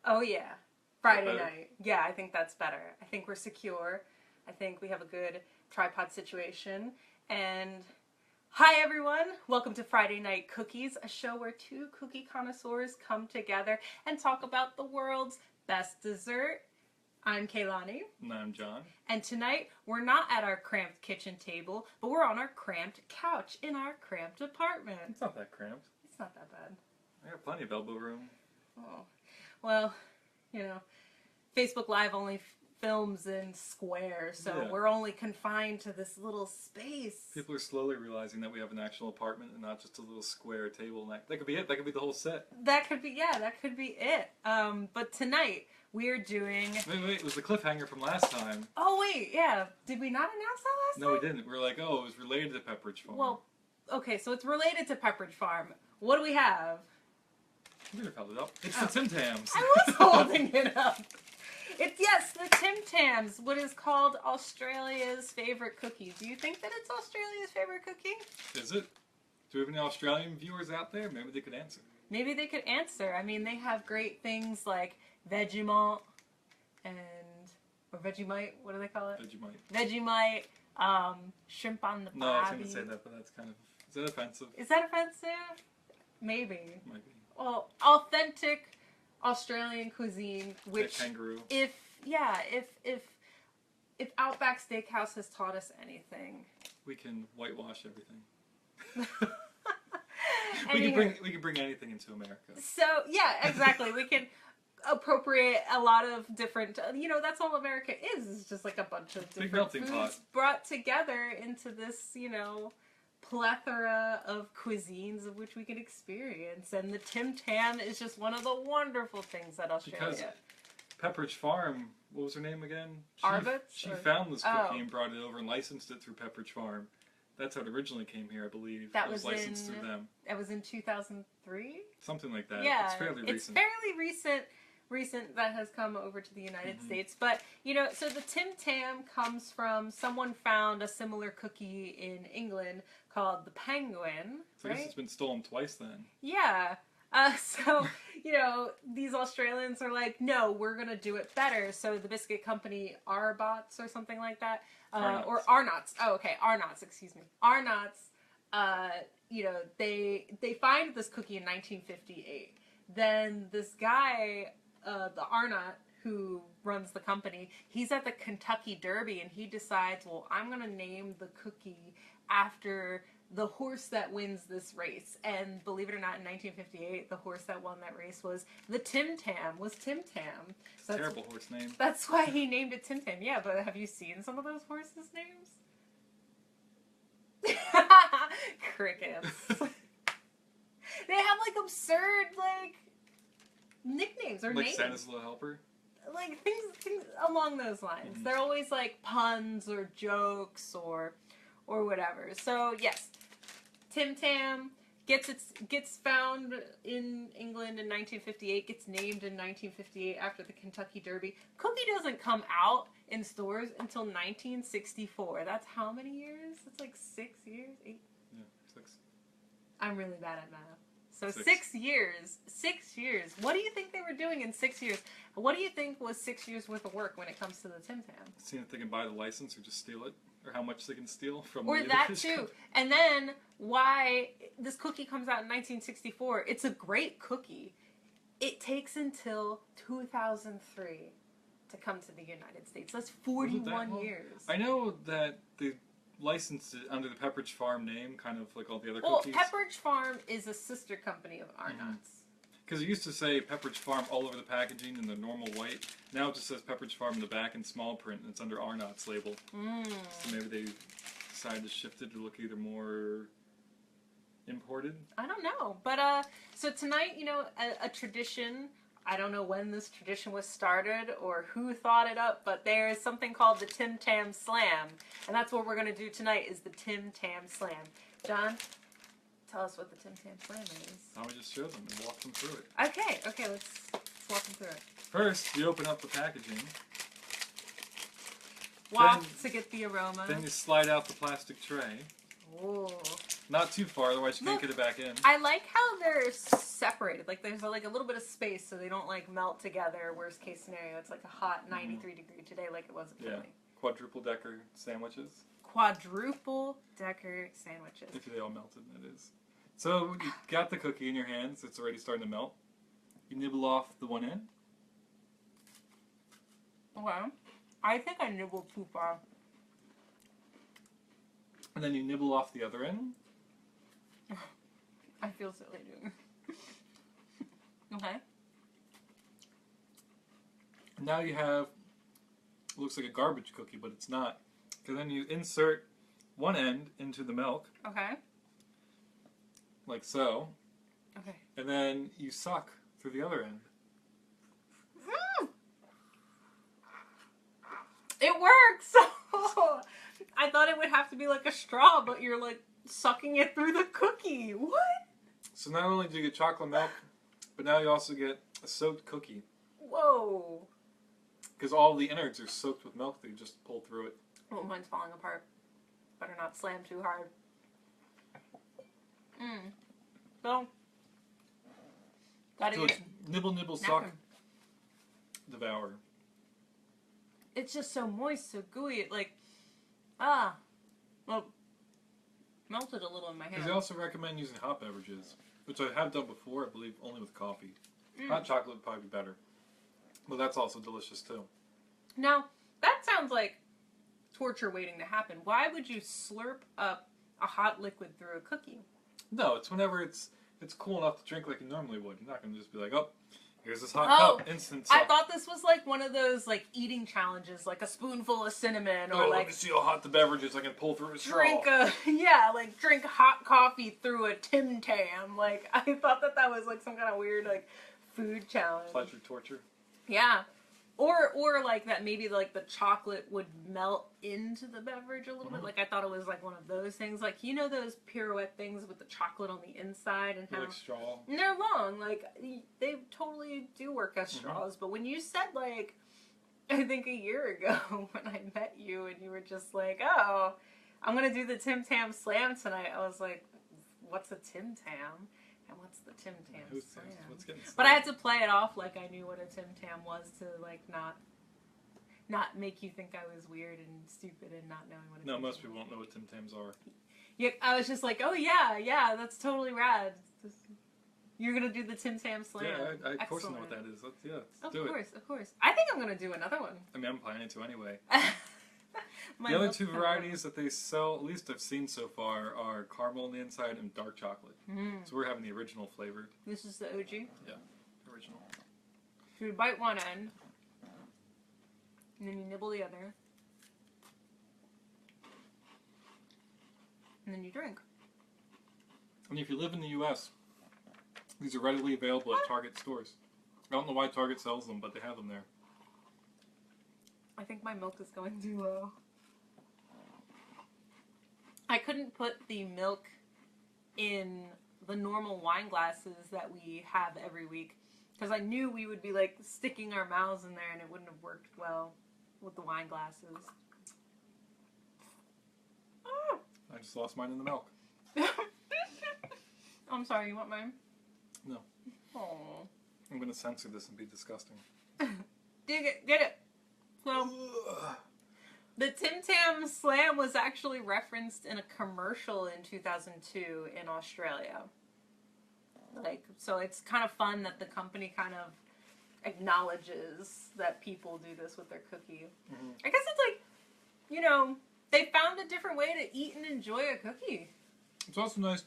Oh yeah, Friday better? night. Yeah, I think that's better. I think we're secure. I think we have a good tripod situation. And hi everyone, welcome to Friday Night Cookies, a show where two cookie connoisseurs come together and talk about the world's best dessert. I'm Kaylani. And I'm John. And tonight, we're not at our cramped kitchen table, but we're on our cramped couch in our cramped apartment. It's not that cramped. It's not that bad. I got plenty of elbow room. Oh. Well, you know, Facebook Live only films in squares, so Yeah. we're only confined to this little space. People are slowly realizing that we have an actual apartment and not just a little square table. And that could be it. That could be the whole set. That could be it. But tonight, we're doing... Wait, it was the cliffhanger from last time. Oh, wait, yeah. Did we not announce that last time? No, we didn't. We were like, oh, it was related to Pepperidge Farm. Well, okay, so it's related to Pepperidge Farm. What do we have? You could have held it up. It's the Tim Tams. I was holding it up. It's, yes, the Tim Tams, what is called Australia's favorite cookie. Do you think that it's Australia's favorite cookie? Is it? Do we have any Australian viewers out there? Maybe they could answer. Maybe they could answer. I mean, they have great things like Vegemite or Vegemite, what do they call it? Vegemite. Vegemite, shrimp on the barbie. No, I was going to say that, but that's kind of... Is that offensive? Is that offensive? Maybe. Might be. Well, authentic Australian cuisine, which kangaroo. if Outback Steakhouse has taught us anything, We can whitewash everything. We can bring anything into America. So yeah, exactly. We can appropriate a lot of different. That's all America is. It's just like a bunch of Big different melting foods pot. brought together into this, plethora of cuisines of which we can experience. And the Tim Tam is just one of the wonderful things that Australia. Because Pepperidge Farm, what was her name again? She Or- found this cookie Oh. and brought it over and licensed it through Pepperidge Farm. That's how it originally came here, I believe. That it was was licensed through them. That was in 2003. Something like that. Yeah, It's fairly recent. It's fairly recent that has come over to the United States. But, so the Tim Tam comes from someone found a similar cookie in England called the Penguin. So I guess it's been stolen twice then. Yeah. So, these Australians are like, no, we're going to do it better. So the biscuit company Arbots or something like that. Arnott's. Or Arnott's. Oh, okay. Arnott's, excuse me. Arnott's, they find this cookie in 1958. Then this guy, the Arnott, who runs the company, he's at the Kentucky Derby and he decides, well, I'm going to name the cookie after the horse that wins this race. And believe it or not, in 1958, the horse that won that race was the Tim Tam, Tim Tam. It's a terrible horse name. That's why he named it Tim Tam. Yeah, but have you seen some of those horses' names? Crickets. They have absurd nicknames or like names. Santa's Little Helper? Things along those lines. They're always puns or jokes or whatever. So yes, Tim Tam gets found in England in 1958, gets named in 1958 after the Kentucky Derby. Cookie doesn't come out in stores until 1964. That's how many years? It's 6 years? 8? Yeah, 6. I'm really bad at math. So 6. 6 years. 6 years. What do you think they were doing in 6 years? What do you think was 6 years worth of work when it comes to the Tim Tam? Seeing if they can buy the license or just steal it. Or how much they can steal from Or the that fish too. company. And then why this cookie comes out in 1964. It's a great cookie. It takes until 2003 to come to the United States. That's 41 years. I know that they licensed it under the Pepperidge Farm name, kind of like all the other Well, cookies. Pepperidge Farm is a sister company of Arnott's. Because it used to say Pepperidge Farm all over the packaging in the normal white. Now it just says Pepperidge Farm in the back in small print, and it's under Arnott's label. So maybe they decided to shift it to look either more imported. I don't know. But, so tonight, a tradition, I don't know when this tradition was started or who thought it up, but there's something called the Tim Tam Slam. And that's what we're going to do tonight is the Tim Tam Slam. John, tell us what the Tim Tam Slam is. I would just show them and walk them through it. Okay, let's walk them through it. First, you open up the packaging. Walk to get the aroma. Then you slide out the plastic tray. Oh. Not too far, otherwise you can't get it back in. I like how they're separated. Like there's like a little bit of space so they don't like melt together. Worst case scenario, it's like a hot 93-degree today like it was in Philly. Quadruple decker sandwiches. Quadruple decker sandwiches. If they all melted, that is. So you got the cookie in your hands. It's already starting to melt. You nibble off the one end. Okay. I think I nibbled too far. And then you nibble off the other end. I feel silly doing it. Okay. Now you have, it looks like a garbage cookie, but it's not. Because then you insert one end into the milk. Okay. Like so. Okay. And then you suck through the other end. It works! I thought it would have to be like a straw, but you're like sucking it through the cookie. What? So not only do you get chocolate milk, but now you also get a soaked cookie. Whoa. Because all the innards are soaked with milk that you just pull through it. Oh, mine's falling apart. Better not slam too hard. So, gotta So get it's nibble, nibble, suck, devour. It's just so moist, so gooey. It like, well, melted a little in my hand. Because they also recommend using hot beverages, which I have done before, I believe, only with coffee. Hot chocolate would probably be better. But that's also delicious, too. Now, that sounds like torture waiting to happen. Why would you slurp up a hot liquid through a cookie? No, it's whenever it's cool enough to drink like you normally would. You're not going to just be like, oh, here's this hot cup, instant suck. I thought this was like one of those like eating challenges, like a spoonful of cinnamon, or like let me see how hot the beverage is I can pull through a straw. Drink hot coffee through a Tim Tam. Like I thought that was like some kind of weird like food challenge. Pleasure torture. Yeah. Or like that maybe like the chocolate would melt into the beverage a little bit. Like I thought it was like one of those things. Like you know those pirouette things with the chocolate on the inside and how like straw. And they're long. Like they totally do work as straws. But when you said like I think a year ago when I met you and you were just like, oh, I'm gonna do the Tim Tam Slam tonight. I was like, what's a Tim Tam? And what's the Tim Tam Slam? But I had to play it off like I knew what a Tim Tam was to like not make you think I was weird and stupid and not knowing what. No, most people won't know what Tim Tams are. Yeah, I was just like, oh yeah, that's totally rad. You're gonna do the Tim Tam Slam. Yeah, I of course I know what that is. Let's do it. Of course. I think I'm gonna do another one. I mean, I'm planning to anyway. The other two varieties that they sell, at least I've seen so far, are caramel on the inside and dark chocolate. So we're having the original flavor. This is the OG? Yeah, original. So you bite one end, and then you nibble the other, and then you drink. And if you live in the U.S., these are readily available at Target stores. I don't know why Target sells them, but they have them there. I think my milk is going too low. I couldn't put the milk in the normal wine glasses that we have every week because I knew we would be like sticking our mouths in there and it wouldn't have worked well with the wine glasses. Oh. I just lost mine in the milk. I'm sorry, you want mine? No. Oh. I'm going to censor this and be disgusting. Dig it, get it. So, the Tim Tam Slam was actually referenced in a commercial in 2002 in Australia. Like, so it's kind of fun that the company kind of acknowledges that people do this with their cookie. I guess it's like, you know, they found a different way to eat and enjoy a cookie. It's also nice.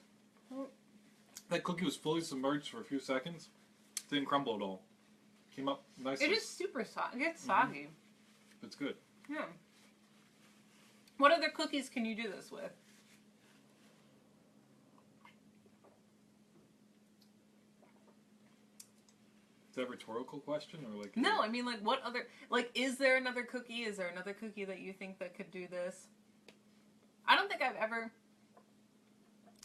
That cookie was fully submerged for a few seconds. Didn't crumble at all. Came up nicely. It is super soggy. It gets soggy. It's good. Yeah. What other cookies can you do this with? Is that a rhetorical question or like? No, I mean like what other is there another cookie? Is there another cookie that you think that could do this? I don't think I've ever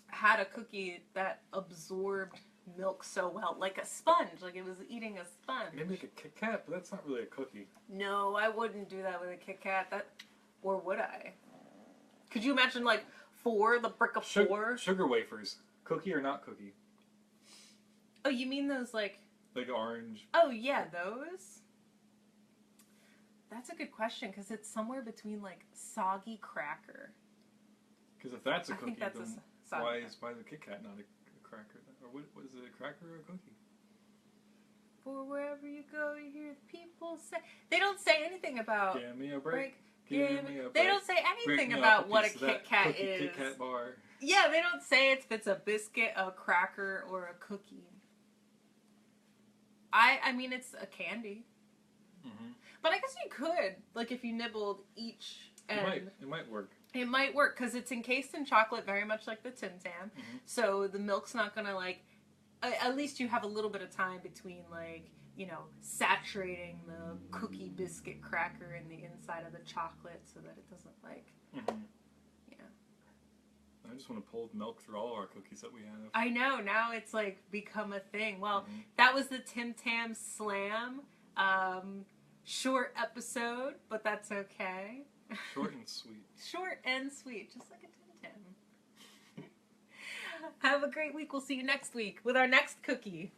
had a cookie that absorbed milk so well, like a sponge, like it was eating a sponge. Maybe like a Kit Kat, but that's not really a cookie. No, I wouldn't do that with a Kit Kat. Or would I? Could you imagine like 4, the brick of 4. Sugar wafers. Cookie or not cookie? Oh, you mean those like orange? Oh yeah, those. That's a good question because it's somewhere between like soggy cracker. Because if that's a I cookie, think that's then why is the Kit Kat not a cracker? Or what is it, a cracker or a cookie? For wherever you go, you hear the people say. They don't say anything about. Give me a break. Give me a break. They don't say anything Break me about off what a piece of Kit that Kat cookie is. Kit Kat bar. Yeah, they don't say if it's a biscuit, a cracker, or a cookie. I mean, it's a candy. Mm-hmm. But I guess you could, like, if you nibbled each end. It might work. It might work, because it's encased in chocolate, very much like the Tim Tam. Mm-hmm. So the milk's not going to, like... At least you have a little bit of time between, like, you know, saturating the cookie biscuit cracker in the inside of the chocolate so that it doesn't, like... Mm-hmm. Yeah. I just want to pull milk through all of our cookies that we have. I know, now it's, like, become a thing. Well, Mm-hmm. that was the Tim Tam Slam. Short episode, but that's okay. Short and sweet. Short and sweet, just like a Tim Tam. Have a great week. We'll see you next week with our next cookie.